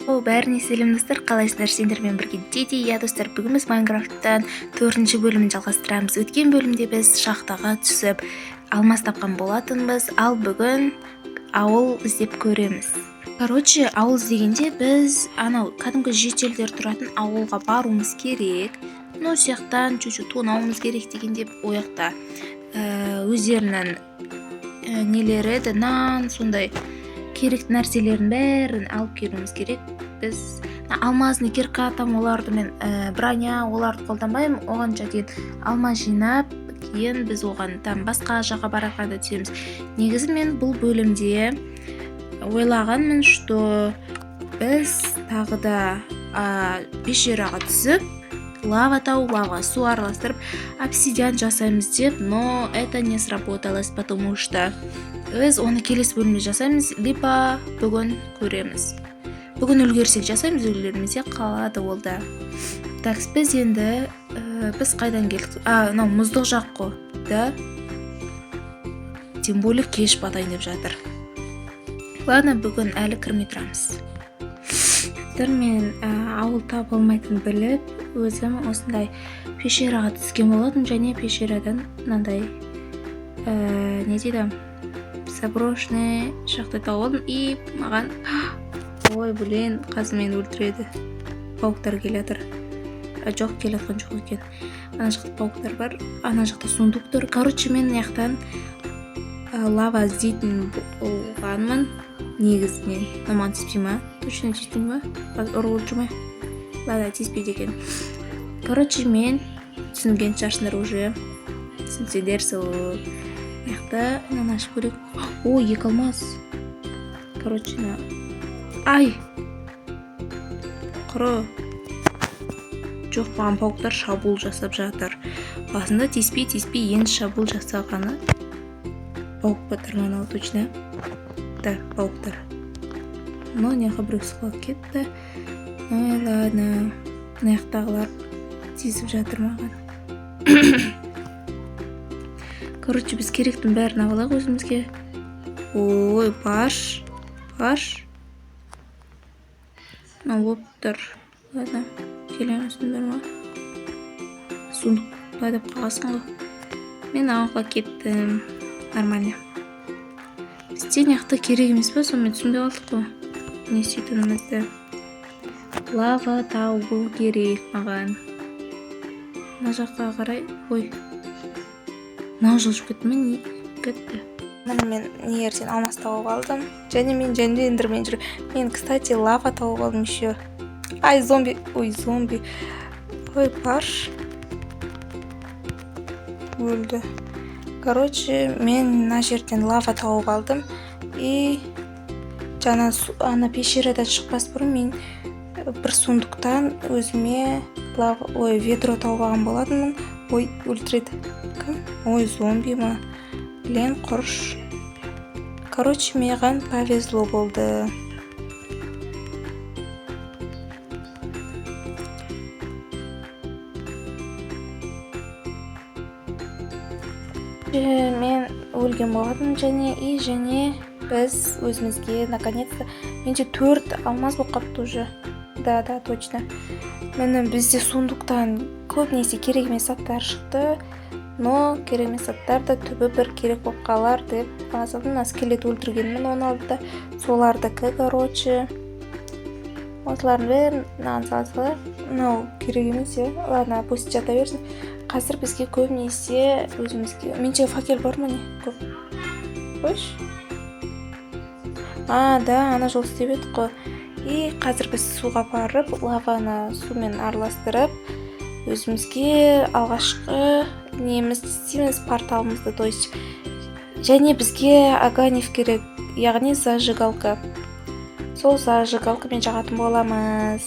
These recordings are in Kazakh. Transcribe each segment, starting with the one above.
Бәріне сәлем достар, қалайсыздар? Сендермен бірге Диди. Иә достар, бүгін біз Майнкрафттан 4-ші бөлімін жалғастырамыз. Өткен бөлімде біз шахтаға түсіп алмас тапқан болатынбыз, ал бүгін ауыл іздеп көреміз. Ауыл іздегенде біз анау кәдімгі жетелдер тұратын ауылға баруымыз керек. Сияқтан чуть-чуть тонауымыз керек дегенде ояқта өздерінің нелері нан сондай керекті нәрселерін бәрін алып келуіміз керек. Біз алмазны кирка оларды мен броня оларды қолданбаймын. Оған кейін алма жинап, кейін біз оған басқа жаққа барақанда түсеміз. Негізі мен бұл бөлімде ойлағанмын, что біз тағы да пещераға түсіп, лава тауып, лава су араластырып, обсидиан жасаймыз деп, но это не сработалось, потому что біз оны келесі бөлімде жасаймыз, либо бүгін көреміз. Бүгін үлгерсек жасаймыз, үлгермесе қалады ол да. Так, біз енді біз қайдан келдік? Мұздық жақ қой, да? Тем более кеш батайын деп жатыр. Ладно, бүгін әлі кірмей тұрамыз. Мен ауыл таба алмайтын біліп, өзім осындай пещераға түскен болатын, және пещерадан мынандай не дейді? Заброшенный шахта тауып алдым, и маған қазір мені өлтіреді. Пауктар келетір. Жоқ, келеткен жоқ екен. Ана жақта пауктар бар, ана жақта сундук тұр. Мен яқтан лава іздейтін болғанмын негізінен. Наман тиспей ма? Точно тиспей ма? Ұрғыл жүрме? Ладно, тиспейді екен. Мен түсінген шашындар уже. Түсінседер сол яқта ашып көрек. Екі алмаз. Ай! Құры. Жоқ, маған пауктар шабуыл жасап жатыр. Басында тиспей, енді шабуыл жасағаны. Паук батыр манау, точно. Да, пауктар. Неға біреу сұлап кетті. Ладно. Наяқтағылар тиісіп жатыр маған. Біз керектің бәрін ағылақ өзімізге. Баш. Лоптыр. Ладно, келеміздің ма? Сундық байдап қағасың ғой. Мен ағылға кеттім. Нормально. Бізден яқты керек емес па? Сонымен түсінбей қалдық қой. Не сөйтінімізді. Лава тауы керек маған. Мына жаққа қарай. Жылжып кетті ме? Кетті. Мен ерден алмас тауып алдым. Және мен эндермен жүр. Мен, кстати, лава тауып алдым еще. Зомби. Парш. Өлді. Мен мына жерден лава тауып алдым. И ана пещерадан шықпас бұрын мен бір сундуктан өзіме ведро тауып алған болатынмын. Өлтіреді. Кім? Зомби ма? Құрш. Маған повезло болды. Мен өлген болатын және біз өзімізге наконец-то менде 4 алмаз болып қапты уже. Да, точно. Мені бізде сундуктан көбінесе керек емес заттар шықты, но керек емес заттар да түбі бір керек болып қалар деп азадым. Скелет өлтіргенмін оны алды. Солардікі, осылардың бәрін салсалар. Керек емес, ладно, пусть жата берсін. Қазір бізге көбінесе өзімізге... Менде факел бар ма не? Көп. Қойш? Да, ана жол істеп еді қой. И қазір біз суға барып, лаваны сумен араластырып, өзімізге алғашқы неміз істейміз, порталымызды, то есть. Және бізге аганев керек, яғни зажигалка. Сол зажигалкамен жағатын боламыз.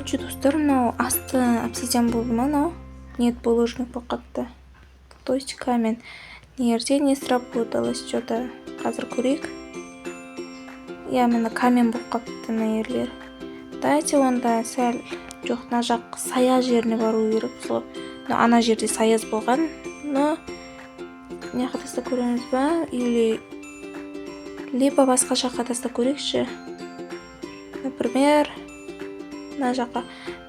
Достар, асты обсидиан болды ма, Нет, булыжник болып қапты. То есть камень. Нерде не сработалось что-то. Қазір көрейік. Я міне камень болып қапты мына жерлер. Дайте онда сәл жоқ, мына жақ саяз жеріне бару керек. Сол ана жерде саяз болған. Но не жаққа тастап көреміз ба? Или либо басқа жаққа тастап көрейікші. Например, мына жаққа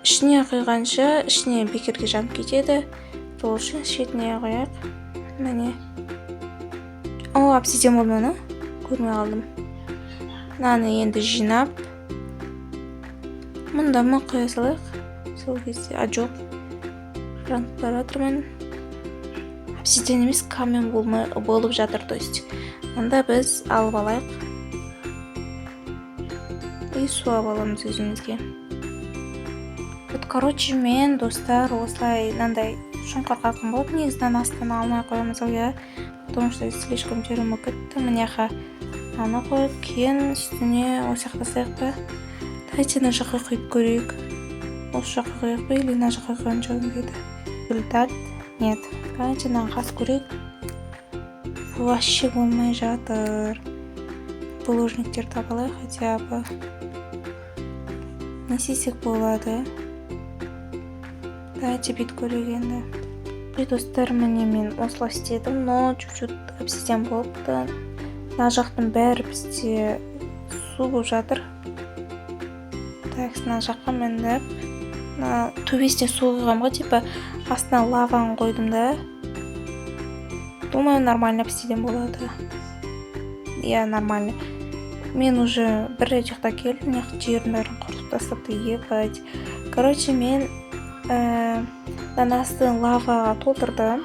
ішіне құйғанша ішіне бекерге жанып кетеді. Сол үшін шетіне қояйық. Міне. О, обсидиан болды ма? Көрмей қалдым. Мынаны енді жинап мұнда ма қоя салайық. Сол кезде жоқ. Жанып бара жатырмын. Обсидиан емес, камень болып жатыр, то есть. Онда біз алып алайық. И су аламыз өзімізге. Вот, короче, мен достар осылай мынандай шұңқыр қалқын болды. Негізінен астына алмай қоямыз ғой, потому что слишком терімі кетті. Мыняқа аны қойып, кейін үстіне осы жақта тастайық па? Дайте мына жаққа құйып көрейік. Осы жаққа қояйық па, или мына жаққа қойған жағын дейді. Результат нет. Дайте мынаны қас көрейік. Вообще болмай жатыр. Булыжниктер табалай хотя бы. Не істесек болады. Дайте бит көрейік енді. Достар, міне мен осылай істедім, но чуть-чуть обсидиан болыпты. Мына жақтың бәрі бізде су болып жатыр. Так, мына жаққа міндіп. Төбесіне су құйғам ғой, типа астына лаваны қойдым да. Думаю, нормально обсидиан болады. Я нормально. Мен уже бір рет жақта келдім, жерін бәрін құртып тастапты, ебать. Короче, мен астын лаваға толтырдым.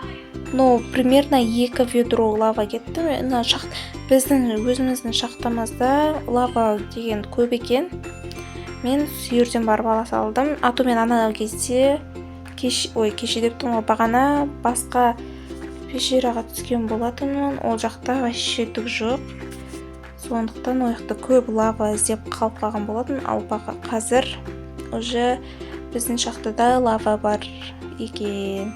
Но примерно 2 ведро лава кетті. Біздің өзіміздің шахтамызда лава деген көп екен. Мен сүйірден барып ала салдым. То мен ана кезде кеше дептім ғой, бағана басқа пещераға түскен болатынмын. Ол жақта вообще түк жоқ. Сондықтан ол жақта көп лава іздеп қалып қалған болатын. Ал қазір уже біздің шахтада лава бар екен.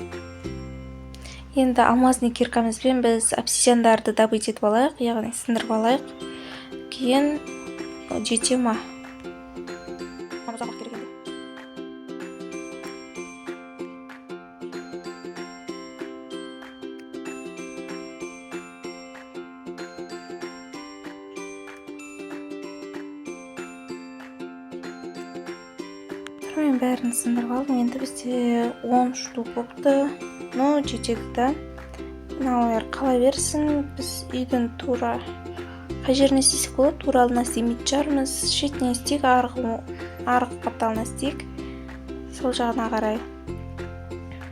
Енді алмазный киркамызбен біз обсидиандарды добыть етіп алайық, яғни сындырып алайық. Кейін жете ма? Мен бәрін сындырып алдым. Енді бізде 10 штук болыпты. Но жетеді да. Мыналар қала берсін. Біз үйдің тура қай жеріне істесек болады, тура алдына істемейтін шығармыз. Шетіне істейік, арғы қапталына істейік. Сол жағына қарай.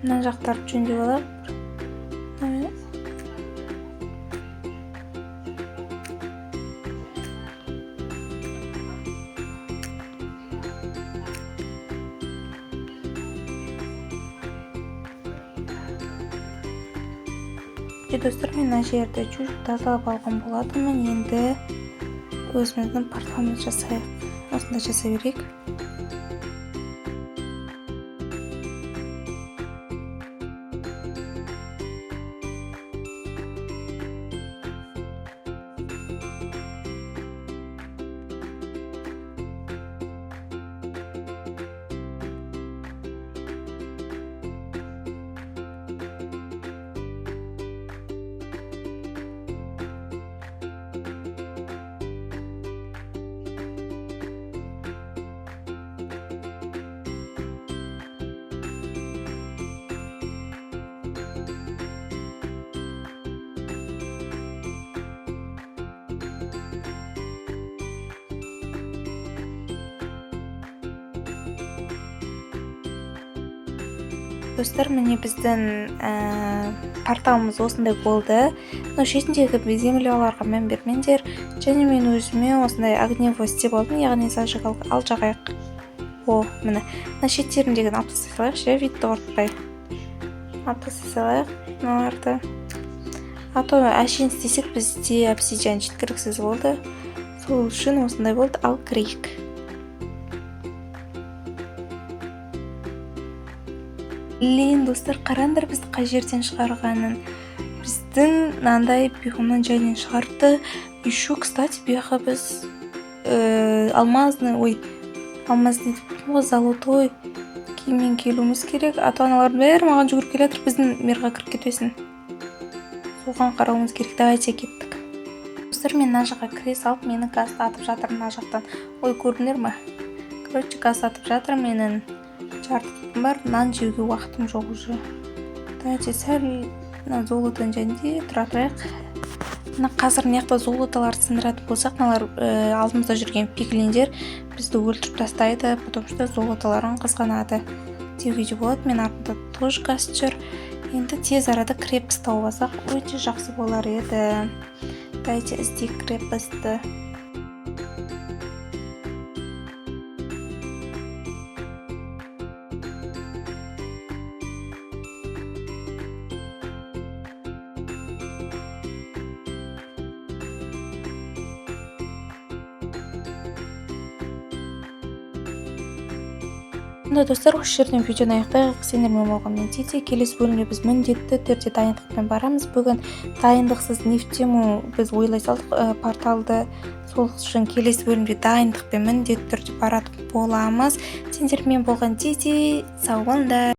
Мына жақтарды жөндеп алайық. Достар, мен мына жерді чуть тазалап алған болатынмын. Енді өзіміздің порталымызды жасайық. Осында жасай берейік. Достар, міне біздің порталымыз осындай болды. Шетіндегі земляларға мән бермеңдер. Және мен өзіме осындай огнево істеп алдым, яғни зажигалка ал жағайық. Міне шеттеріндегін алып тастай салайық, витті ортпай. Алып тастай салайық мыналарды. То әшейін істесек бізде обсидиан жеткіліксіз болды. Сол үшін осындай болды, ал кірейік. Лейн достар, қараңдар бізді қай жерден шығарғанын. Біздің мынандай бүйғымнан жайынан шығарды. Еще, кстати, бүйға біз алмазный золотой киіммен келуіміз керек. Ата-аналардың бәрі маған жүгіріп келе жатыр, біздің мирға кіріп кетесің. Соған қарауымыз керек. Давайте кеттік. Достар, мен мына жаққа кіре салып, мені газ атып жатыр мына жақтан. Ой, көрдіңдер ме? Короче, газ атып жатыр, менің жартым бар, нан жеуге уақытым жоқ уже. Давайте сәл золотын жәнде тұра тұрайық. Мына қазір мына золоталарды сындыратын болсақ, мыналар алдымызда жүрген пиглиндер бізді өлтіріп тастайды, потому что золоталарын қызғанады деуге де болады. Мен артында тоже газ жүр. Енді тез арада крепост тауып алсақ, өте жақсы болар еді. Давайте іздейік крепостты. Онда достар, осы жерден видеоны аяқтайық. Сендермен болған мен Тити. Келесі бөлімде біз міндетті түрде дайындықпен барамыз. Бүгін дайындықсыз нефтему біз ойлай салдық порталды. Сол үшін келесі бөлімде дайындықпен міндетті түрде баратын боламыз. Сендермен болған Тити. Сау болыңдар.